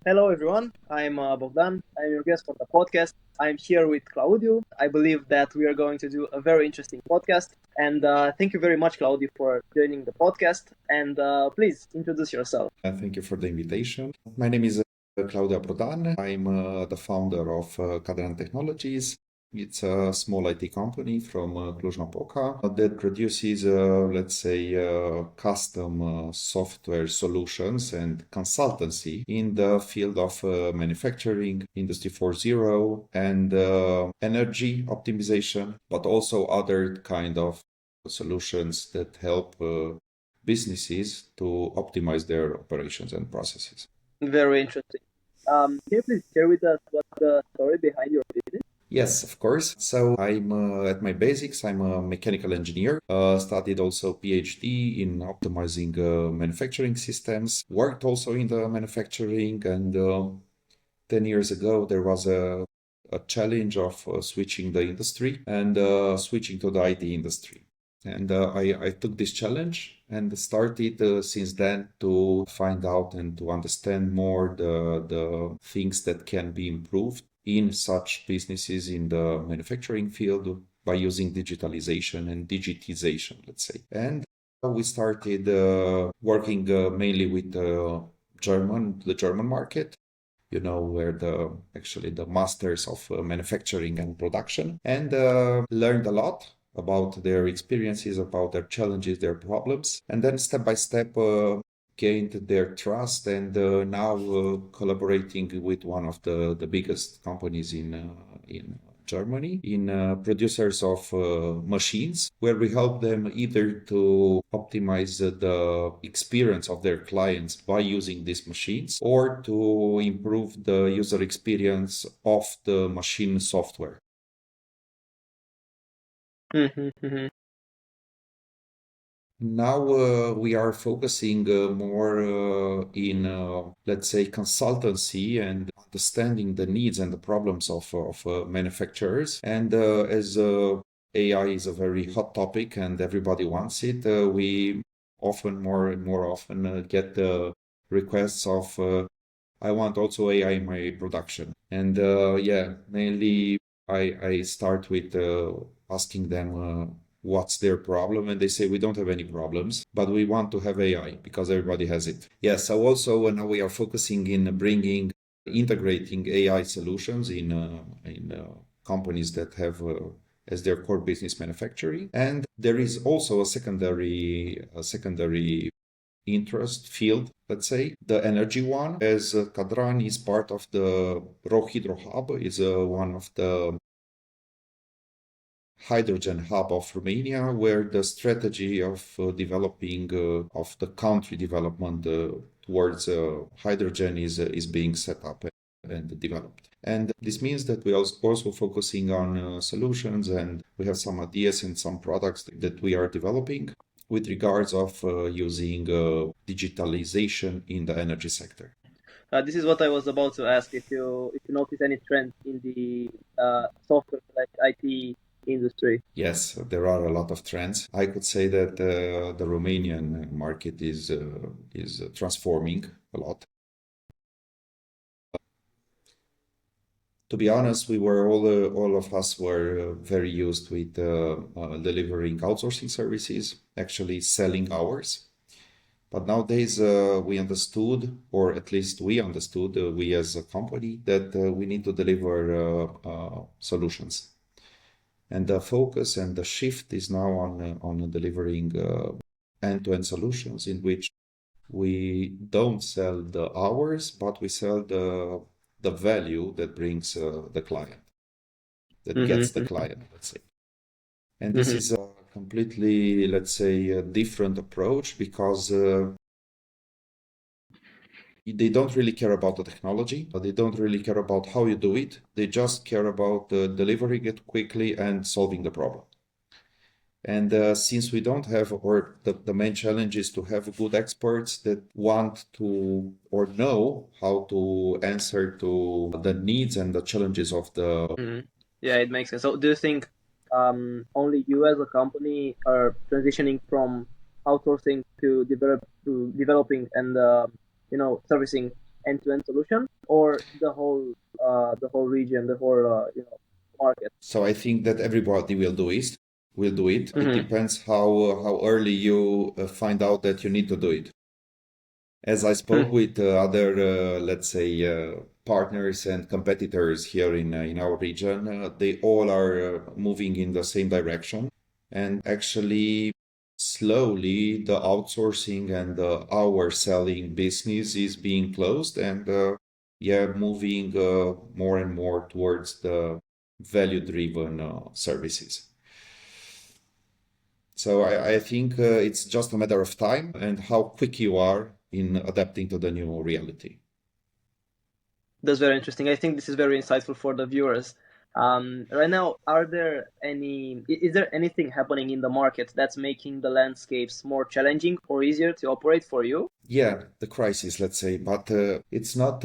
Hello, everyone. I'm Bogdan. I'm your guest for the podcast. I'm here with Claudiu. I believe that we are going to do a very interesting podcast. And thank you very much, Claudiu, for joining the podcast. And please introduce yourself. Thank you for the invitation. My name is Claudiu Abrudan. I'm the founder of Cadran Technologies. It's a small IT company from Cluj-Napoca that produces, custom software solutions and consultancy in the field of manufacturing, Industry 4.0, and energy optimization, but also other kind of solutions that help businesses to optimize their operations and processes. Very interesting. Can you please share with us what's the story behind your business? Yes, of course. So I'm at my basics, I'm a mechanical engineer. Studied also PhD in optimizing manufacturing systems. Worked also in the manufacturing, and 10 years ago there was a challenge of switching the industry and switching to the IT industry. And I took this challenge and started since then to find out and to understand more the things that can be improved in such businesses in the manufacturing field by using digitalization and digitization, let's say. And we started working mainly with the German market, where the masters of manufacturing and production, and learned a lot about their experiences, about their challenges, their problems, and then step by step gained their trust, and now collaborating with one of the biggest companies in Germany in producers of machines, where we help them either to optimize the experience of their clients by using these machines or to improve the user experience of the machine software. Now we are focusing more in, let's say, consultancy and understanding the needs and the problems of manufacturers. And as AI is a very hot topic and everybody wants it, we often, more and more often, get the requests of, I want also AI in my production. And mainly I start with asking them what's their problem, and they say we don't have any problems, but we want to have AI because everybody has it. Yeah, so also now we are focusing in integrating AI solutions in companies that have as their core business manufacturing, and there is also a secondary interest field, let's say, the energy one, as Cadran is part of the Raw Hydro Hub, is one of the hydrogen hub of Romania, where the strategy of developing of the country development towards hydrogen is being set up and developed. And this means that we are also focusing on solutions, and we have some ideas and some products that we are developing with regards of using digitalization in the energy sector. This is what I was about to ask. If you notice any trend in the software like IT industry. Yes, there are a lot of trends. I could say that the Romanian market is transforming a lot. To be honest, we were all of us were very used with delivering outsourcing services, actually selling hours. But nowadays, we understood, or at least we understood, we as a company, that we need to deliver solutions. And the focus and the shift is now on delivering end-to-end solutions in which we don't sell the hours, but we sell the value that brings the client, that gets the client, let's say. And this is a completely, let's say, a different approach because they don't really care about the technology, but they don't really care about how you do it. They just care about delivering it quickly and solving the problem. And since we don't have, or the main challenge is to have good experts that want to or know how to answer to the needs and the challenges of the. Yeah, it makes sense. So do you think only you as a company are transitioning from outsourcing to developing and servicing end-to-end solution, or the whole region, the whole market? So I think that everybody will do it. It Mm-hmm. depends how early you find out that you need to do it. As I spoke with other, let's say, partners and competitors here in our region, they all are moving in the same direction. And actually, slowly, the outsourcing and the hour selling business is being closed and yeah, moving more and more towards the value-driven services. So I think it's just a matter of time and how quick you are in adapting to the new reality. That's very interesting. I think this is very insightful for the viewers. Right now, is there anything happening in the market that's making the landscapes more challenging or easier to operate for you? Yeah, the crisis, let's say, but it's not,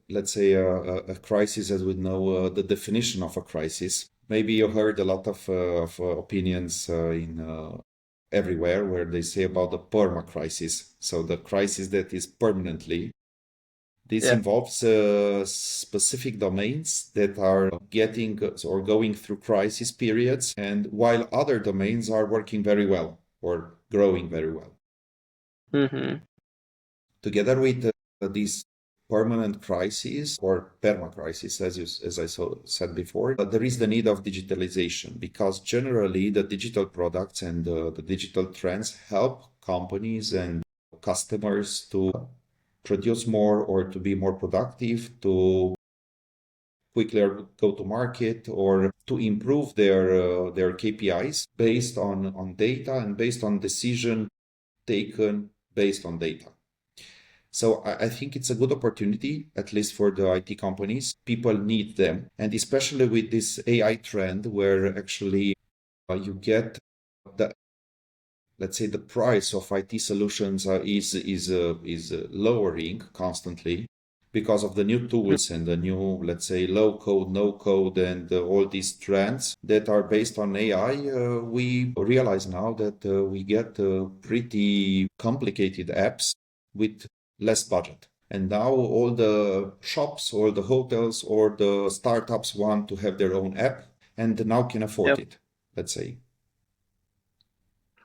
let's say, a crisis as we know the definition of a crisis. Maybe you heard a lot of opinions in everywhere where they say about the perma crisis. So the crisis that is permanently. This Yeah. involves specific domains that are getting or going through crisis periods, and while other domains are working very well or growing very well. Mm-hmm. Together with these permanent crises or perma crisis, as I said before, there is the need of digitalization because generally the digital products and the digital trends help companies and customers to produce more or to be more productive, to quickly go to market or to improve their KPIs based on data and based on decision taken based on data. So I think it's a good opportunity, at least for the IT companies. People need them, and especially with this AI trend, where actually you get the, let's say, the price of IT solutions is lowering constantly because of the new tools and the new, let's say, low code, no code, and all these trends that are based on AI. We realize now that we get pretty complicated apps with less budget. And now all the shops or the hotels or the startups want to have their own app and now can afford Yep. it, let's say.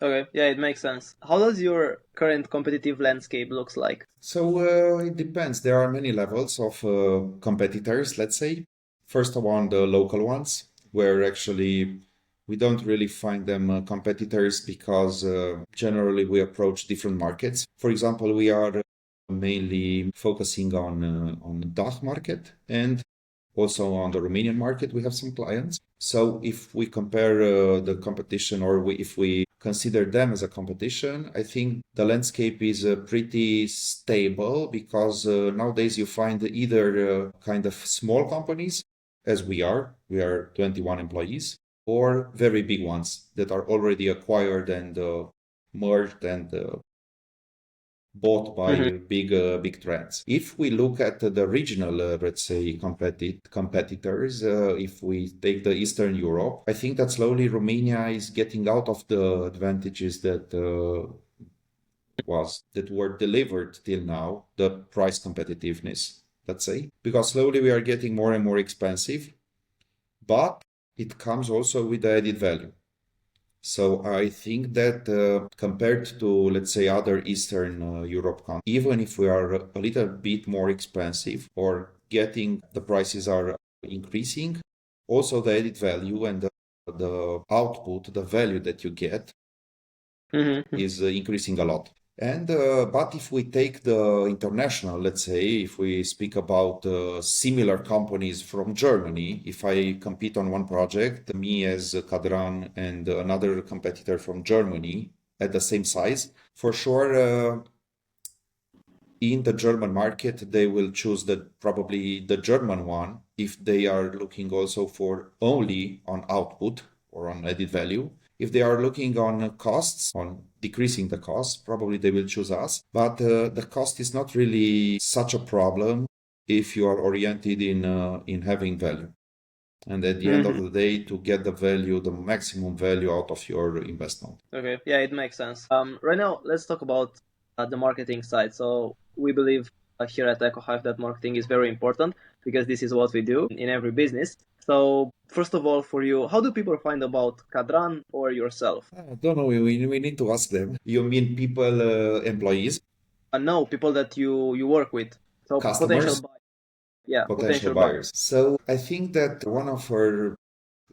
Okay. Yeah, it makes sense. How does your current competitive landscape looks like? So it depends. There are many levels of competitors, let's say. First of all, the local ones, where actually we don't really find them competitors because generally we approach different markets. For example, we are mainly focusing on the DACH market and also on the Romanian market. We have some clients. So if we compare the competition or if we consider them as a competition, I think the landscape is pretty stable because nowadays you find either kind of small companies, as we are 21 employees, or very big ones that are already acquired and merged and bought by Mm-hmm. big trends. If we look at the regional, let's say, competitors, if we take the Eastern Europe, I think that slowly Romania is getting out of the advantages that were delivered till now, the price competitiveness, let's say, because slowly we are getting more and more expensive, but it comes also with the added value. So I think that compared to, let's say, other Eastern Europe countries, even if we are a little bit more expensive or getting the prices are increasing, also the added value and the output, the value that you get Mm-hmm. is increasing a lot. And but if we take the international, let's say, if we speak about similar companies from Germany, if I compete on one project, me as Cadran and another competitor from Germany at the same size, for sure, in the German market, they will choose probably the German one if they are looking also for only on output or on added value. If they are looking on costs, on decreasing the costs, probably they will choose us. But the cost is not really such a problem if you are oriented in having value. And at the end of Mm-hmm. the day, to get the value, the maximum value out of your investment. Okay. Yeah, it makes sense. Right now, let's talk about the marketing side. So we believe here at Echo Hive that marketing is very important because this is what we do in every business. So first of all, for you, how do people find about Cadran or yourself? I don't know. We need to ask them. You mean people, employees, No, people that you work with. So potential customers, buyers. Yeah, potential potential buyers. buyers? So I think that one of our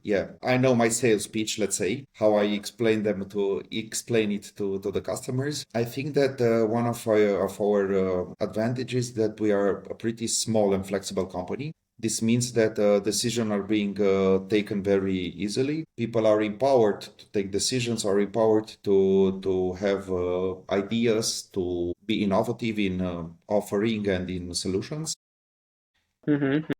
yeah, I know my sales pitch, let's say, how I explain it to the customers. I think that one of our advantages that we are a pretty small and flexible company. This means that decisions are being taken very easily. People are empowered to take decisions, are empowered to have ideas, to be innovative in offering and in solutions. Mm-hmm.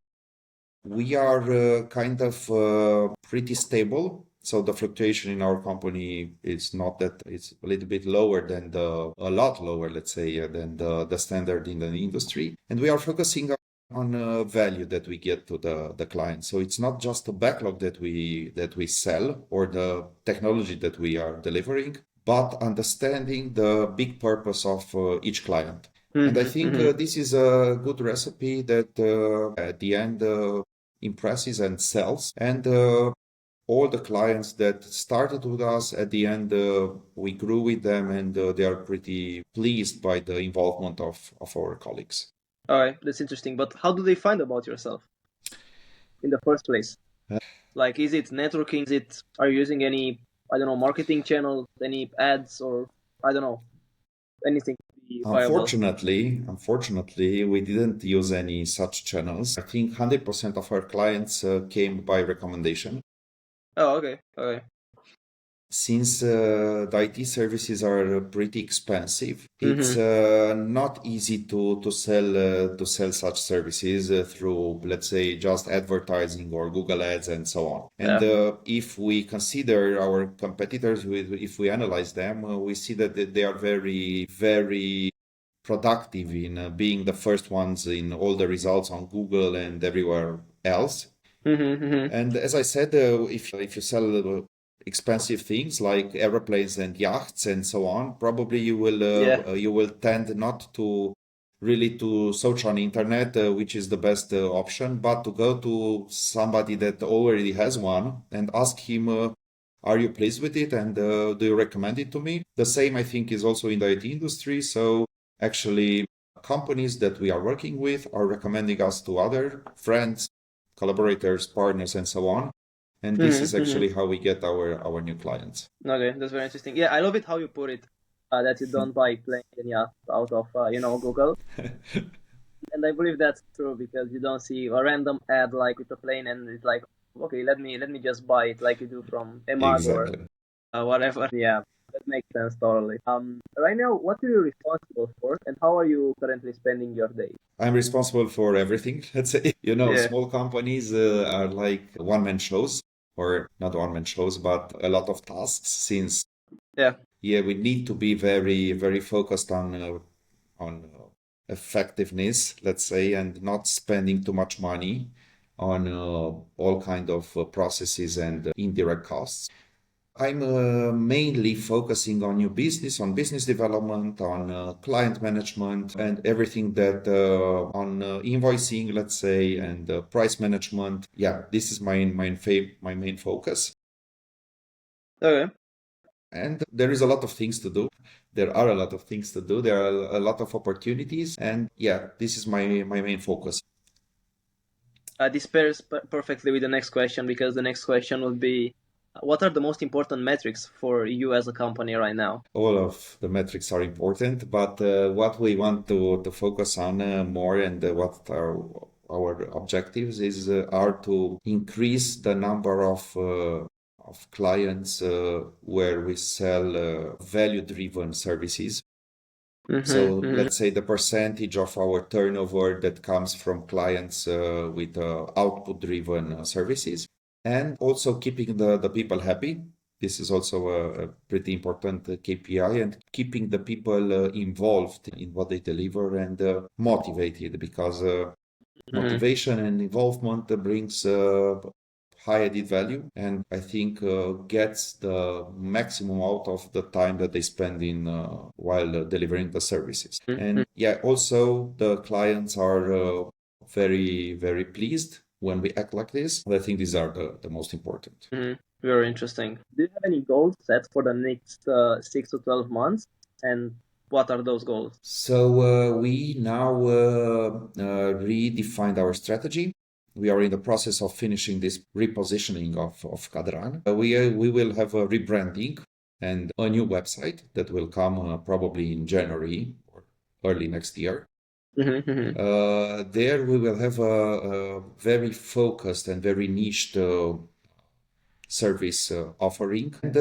We are kind of pretty stable. So the fluctuation in our company is not that it's a little bit lower than a lot lower, let's say, than the standard in the industry. And we are focusing on value that we get to the client. So it's not just the backlog that we sell or the technology that we are delivering, but understanding the big purpose of each client. And I think Mm-hmm. this is a good recipe that at the end impresses and sells. And all the clients that started with us at the end, we grew with them and they are pretty pleased by the involvement of our colleagues. All right, that's interesting. But how do they find about yourself in the first place? Like, is it networking? Are you using any, I don't know, marketing channels, any ads, or I don't know, anything to be viable? Unfortunately, we didn't use any such channels. I think 100% of our clients came by recommendation. Oh, okay, okay. Since the IT services are pretty expensive, it's Mm-hmm. not easy to sell such services through, let's say, just advertising or Google Ads and so on. And Yeah. if we consider our competitors, if we analyze them, we see that they are very, very productive in being the first ones in all the results on Google and everywhere else. Mm-hmm. Mm-hmm. And as I said, if you sell expensive things like airplanes and yachts and so on, probably Yeah. you will tend not to really to search on internet, which is the best option, but to go to somebody that already has one and ask him, are you pleased with it and do you recommend it to me? The same, I think, is also in the IT industry. So actually, companies that we are working with are recommending us to other friends, collaborators, partners, and so on. And this is Mm-hmm. Mm-hmm. actually how we get our new clients. Okay, that's very interesting. Yeah, I love it how you put it, that you don't buy planes and yachts out of, Google. And I believe that's true because you don't see a random ad like with a plane and it's like, okay, let me just buy it like you do from a mug or Exactly. whatever. Yeah, that makes sense totally. Right now, what are you responsible for, and how are you currently spending your day? I'm responsible for everything. Let's say, Yeah, small companies are like one-man shows, or not one-man shows, but a lot of tasks. Since yeah. yeah, we need to be very, very focused on effectiveness, let's say, and not spending too much money on all kind of processes and indirect costs. I'm mainly focusing on new business, on business development, on client management, and everything that on invoicing, let's say, and price management. Yeah, this is my main focus. Okay. And there is a lot of things to do. There are a lot of things to do. There are a lot of opportunities, and yeah, this is my main focus. This pairs perfectly with the next question because the next question would be, what are the most important metrics for you as a company right now? All of the metrics are important, but what we want to focus on more and what are our objectives is are to increase the number of clients where we sell value-driven services. Mm-hmm. So Mm-hmm. let's say the percentage of our turnover that comes from clients with output-driven services, and also keeping the people happy. This is also a pretty important KPI, and keeping the people involved in what they deliver and motivated, because Mm-hmm. motivation and involvement brings high added value, and I think gets the maximum out of the time that they spend in while delivering the services. And yeah, also the clients are very, very pleased when we act like this. I think these are the most important. Very interesting. Do you have any goals set for the next 6 to 12 months? And what are those goals? So we now redefined our strategy. We are in the process of finishing this repositioning of Cadran. We will have a rebranding and a new website that will come probably in January or early next year. There we will have a very focused and very niched service offering. And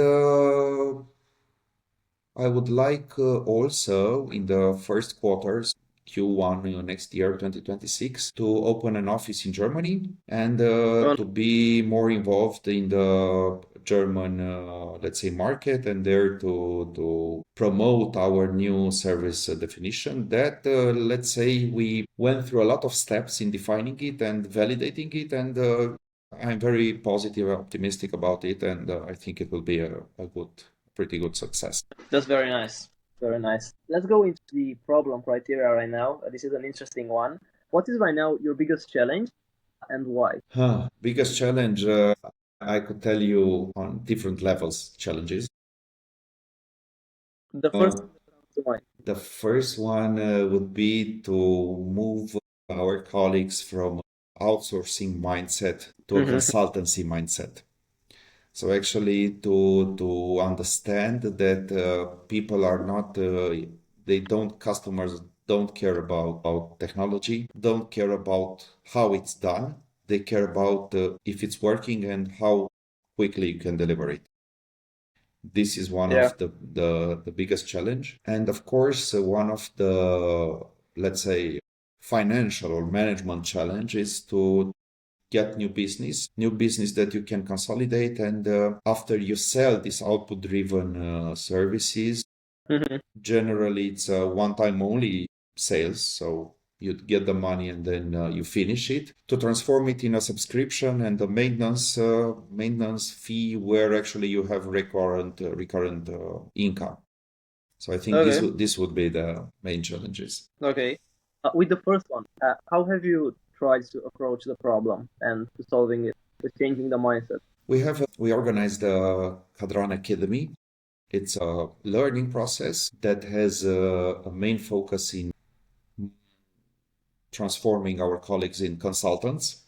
I would like also in the first quarters, Q1 next year, 2026, to open an office in Germany and to be more involved in the German, let's say, market, and there to promote our new service definition. That, let's say, we went through a lot of steps in defining it and validating it, and I'm very positive, optimistic about it, and I think it will be a pretty good success. That's very nice. Very nice. Let's go into the problem criteria right now. This is an interesting one. What is right now your biggest challenge and why? Biggest challenge, I could tell you on different levels challenges. The first one. The first one would be to move our colleagues from outsourcing mindset to a consultancy mindset. So actually to understand that people are not, customers don't care about technology, don't care about how it's done. They care about if it's working and how quickly you can deliver it. This is one of the biggest challenge. And of course, one of the, let's say, financial or management challenge is to get new business that you can consolidate. And after you sell these output-driven services, generally it's a one-time only sales. So you get the money and then you finish it. To transform it in a subscription and a maintenance fee where actually you have recurrent income. So I think this would be the main challenges. Okay. With the first one, how have you tried to approach the problem and to solving it, to changing the mindset? We organized the Cadran Academy. It's a learning process that has a main focus in transforming our colleagues in consultants,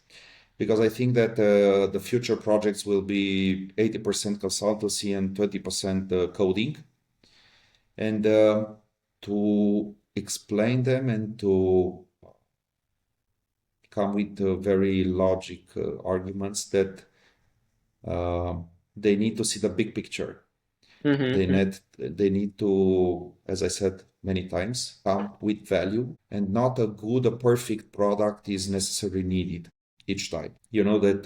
because I think that the future projects will be 80% consultancy and 20% coding. And to explain them and to come with very logic arguments that they need to see the big picture. They need to, as I said many times, come with value, and not a perfect product is necessarily needed each time. You know that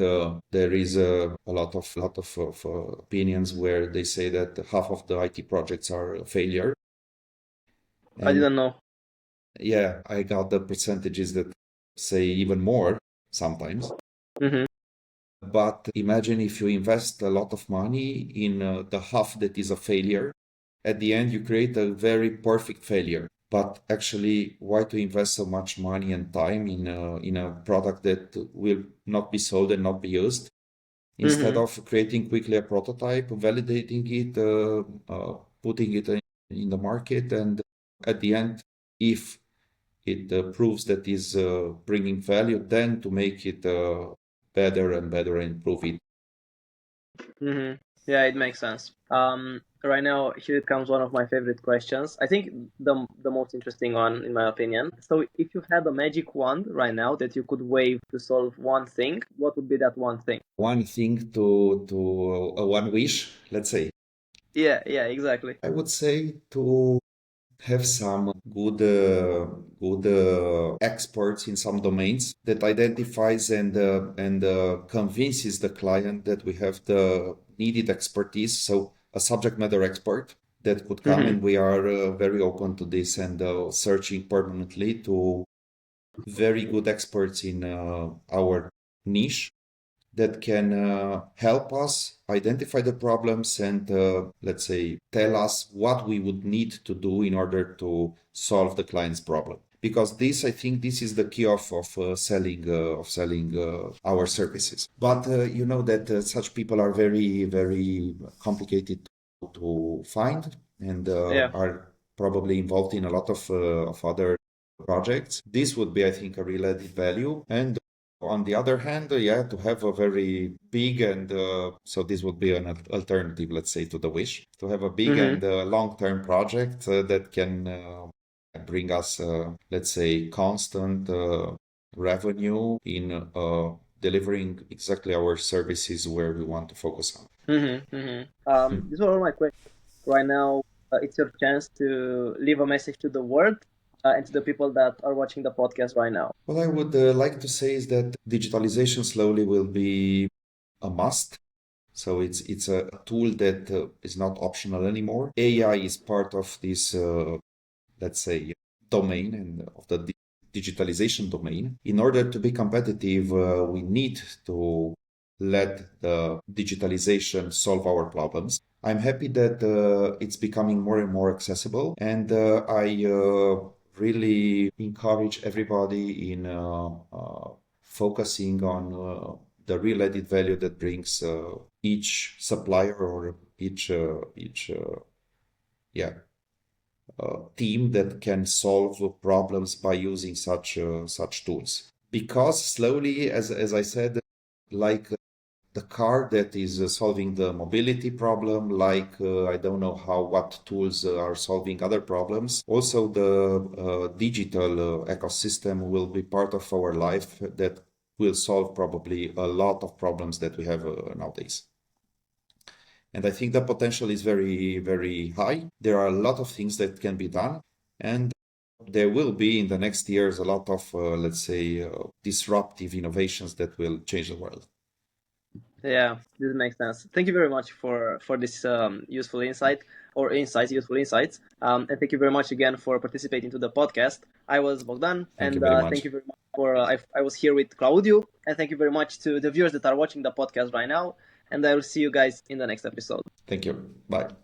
there is a lot of opinions where they say that half of the IT projects are a failure. I didn't know. Yeah, I got the percentages that say even more sometimes. But imagine if you invest a lot of money in the half that is a failure. At the end, you create a very perfect failure. But actually, why to invest so much money and time in a product that will not be sold and not be used? Instead of creating quickly a prototype, validating it, putting it in the market, and at the end, if it proves that is bringing value, then to make it better and better and improve it. Yeah, it makes sense. Right now, here comes one of my favorite questions. I think the most interesting one, in my opinion. So, if you had a magic wand right now that you could wave to solve one thing, what would be that one thing? One thing to one wish, let's say. Yeah, exactly. I would say to have some good experts in some domains that identifies and convinces the client that we have the needed expertise. So a subject matter expert that could come, and we are very open to this and searching permanently to very good experts in our niche that can help us identify the problems and, let's say, tell us what we would need to do in order to solve the client's problem. Because this, I think, this is the key of selling our services. But you know that such people are very, very complicated to find and Yeah. are probably involved in a lot of other projects. This would be, I think, a real added value. And on the other hand, yeah, to have a very big and so this would be an alternative, let's say, to the wish, to have a big Mm-hmm. and long-term project that can bring us, let's say, constant revenue in delivering exactly our services where we want to focus on. Mm-hmm. Mm-hmm. Hmm. These are all my questions. Right now, it's your chance to leave a message to the world and to the people that are watching the podcast right now. What I would like to say is that digitalization slowly will be a must. So it's a tool that is not optional anymore. AI is part of this, let's say, domain and of the digitalization domain. In order to be competitive, we need to let the digitalization solve our problems. I'm happy that it's becoming more and more accessible, and I really encourage everybody in focusing on the real added value that brings each supplier or each yeah team that can solve problems by using such tools. Because slowly, as I said, like the car that is solving the mobility problem, like I don't know how what tools are solving other problems. Also, the digital ecosystem will be part of our life that will solve probably a lot of problems that we have nowadays. And I think the potential is very, very high. There are a lot of things that can be done. And there will be in the next years a lot of, let's say, disruptive innovations that will change the world. Yeah, this makes sense. Thank you very much for this useful insight or insights, useful insights. And thank you very much again for participating to the podcast. I was Bogdan, Thank you and very thank much. you very much for I was here with Claudiu, and thank you very much to the viewers that are watching the podcast right now. And I will see you guys in the next episode. Thank you. Bye.